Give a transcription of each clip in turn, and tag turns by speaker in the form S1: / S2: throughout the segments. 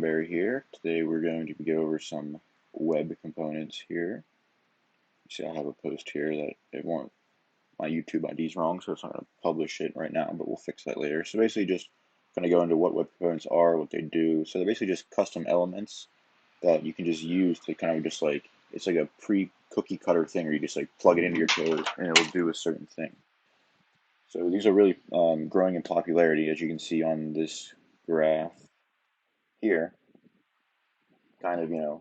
S1: Bear here. Today we're going to go over some web components here. See, I have a post here that it won't, my YouTube ID is wrong, so it's not going to publish it right now, but we'll fix that later. So basically just going to go into what web components are, what they do. So they're basically just custom elements that you can just use to kind of just like, it's like a pre-cookie cutter thing where you just like plug it into your code and it'll do a certain thing. So these are really growing in popularity, as you can see on this graph here. Kind of,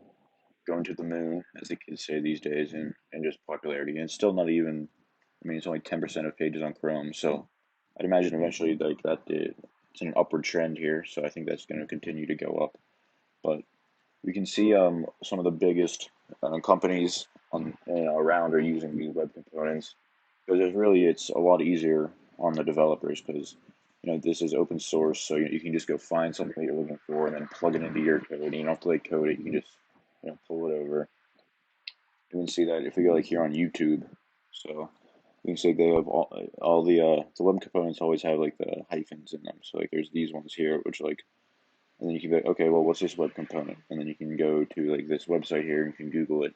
S1: going to the moon, as the kids say these days, and just popularity. And it's still not even, I mean, it's only 10% of pages on Chrome. So I'd imagine eventually, like it's an upward trend here. So I think that's going to continue to go up. But we can see some of the biggest companies around are using these web components because it's a lot easier on the developers because this is open source, so you can just go find something that you're looking for and then plug it into your code. And you don't have to like code it. You can just pull it over. You can see that if we go like here on YouTube, so you can see they have all the web components always have like the hyphens in them. So like there's these ones here, which like, and then you can be like, okay, well, what's this web component? And then you can go to like this website here and you can Google it,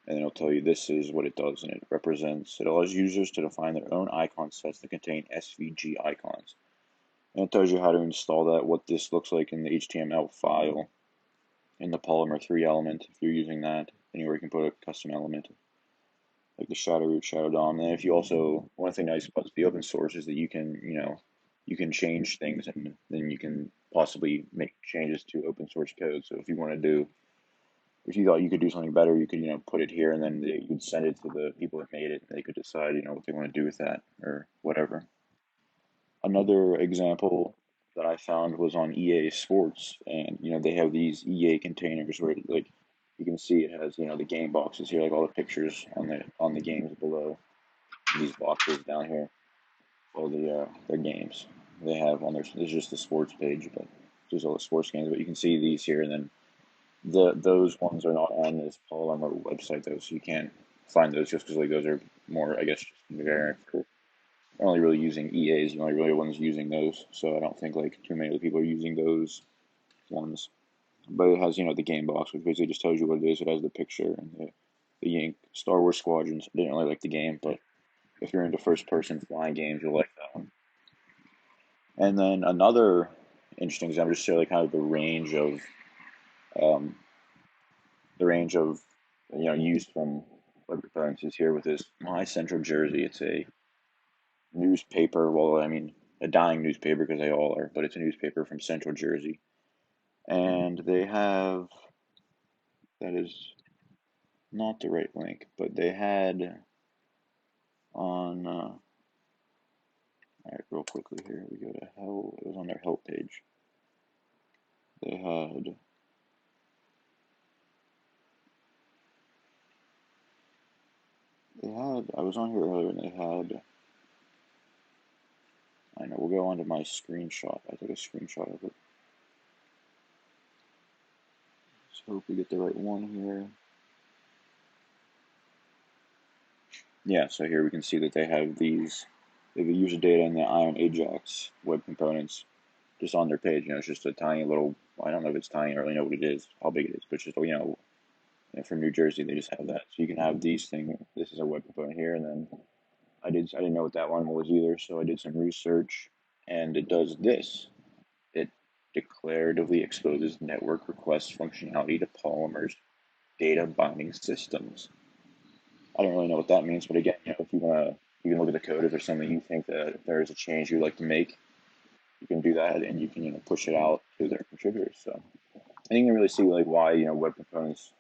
S1: and it'll tell you this is what it does, and it allows users to define their own icon sets that contain SVG icons. And it tells you how to install that, what this looks like in the HTML file, in the Polymer 3 element, if you're using that. Anywhere you can put a custom element, like the shadow root, shadow DOM. And if you also, one thing nice about the open source is that you can change things, and then you can possibly make changes to open source code. So if you want to do, if you thought you could do something better, you could, put it here, and then you could send it to the people that made it. And they could decide, what they want to do with that or whatever. Another example that I found was on EA Sports, and they have these EA containers where like you can see it has the game boxes here, like all the pictures on the games below. These boxes down here, all their games they have on their. This is just the sports page, but there's all the sports games. But you can see these here, and then those ones are not on this Polymer website though, so you can't find those just because like those are more, I guess, just generic for only really using EAs. The only really ones using those, so I don't think like too many of the people are using those ones. But it has the game box, which basically just tells you what it is. It has the picture and the Yank Star Wars Squadrons. I didn't really like the game, but if you're into first person flying games, you'll like that one. And then another interesting example, just show like kind of um, the range of use from web components is here with this My Central Jersey. It's a newspaper. Well, I mean, a dying newspaper because they all are, but it's a newspaper from Central Jersey. And they have, that is not the right link, but they had on, all right, real quickly here, we go to help, it was on their help page. They had, I was on here earlier and they had, I know, we'll go on to my screenshot. I took a screenshot of it. So hope we get the right one here. Yeah, so here we can see that they have these, they have the user data and the Ion Ajax web components just on their page. It's just a tiny little, I don't know if it's tiny, I don't really know what it is, how big it is, but it's just, from New Jersey, they just have that. So you can have these things, this is a web component here, and then I didn't know what that one was either, so I did some research, and it does this. It declaratively exposes network request functionality to Polymer's data binding systems. I don't really know what that means, but again, if you want to, you can look at the code. If there's something you think that if there is a change you'd like to make, you can do that, and you can push it out to their contributors. So I think you can really see like why web components,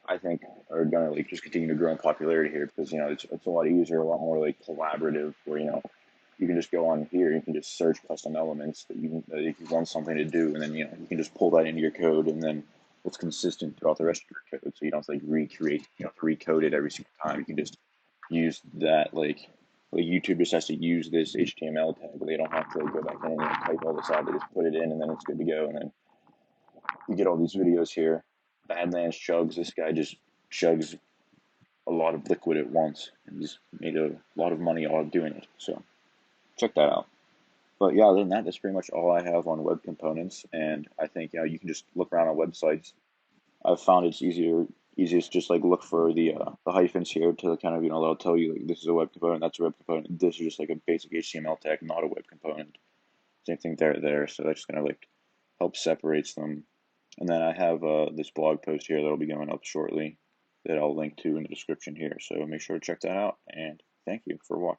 S1: I think, are gonna like just continue to grow in popularity here because it's a lot easier, a lot more like collaborative, where you can just go on here, you can just search custom elements that you want something to do, and then you can just pull that into your code, and then it's consistent throughout the rest of your code, so you don't have to like recreate, recode it every single time. You can just use that like YouTube just has to use this HTML tag, but they don't have to like, go back in and type all this out. They just put it in, and then it's good to go. And then you get all these videos here. Badlands chugs. This guy just chugs a lot of liquid at once, and he's made a lot of money all doing it. So check that out. But yeah, other than that, that's pretty much all I have on web components. And I think you can just look around on websites. I've found it's easiest just like look for the hyphens here to kind of they'll tell you like this is a web component, that's a web component, this is just like a basic HTML tag, not a web component. Same thing there. So that just kind of like helps separates them. And then I have this blog post here that'll be going up shortly that I'll link to in the description here. So make sure to check that out. And thank you for watching.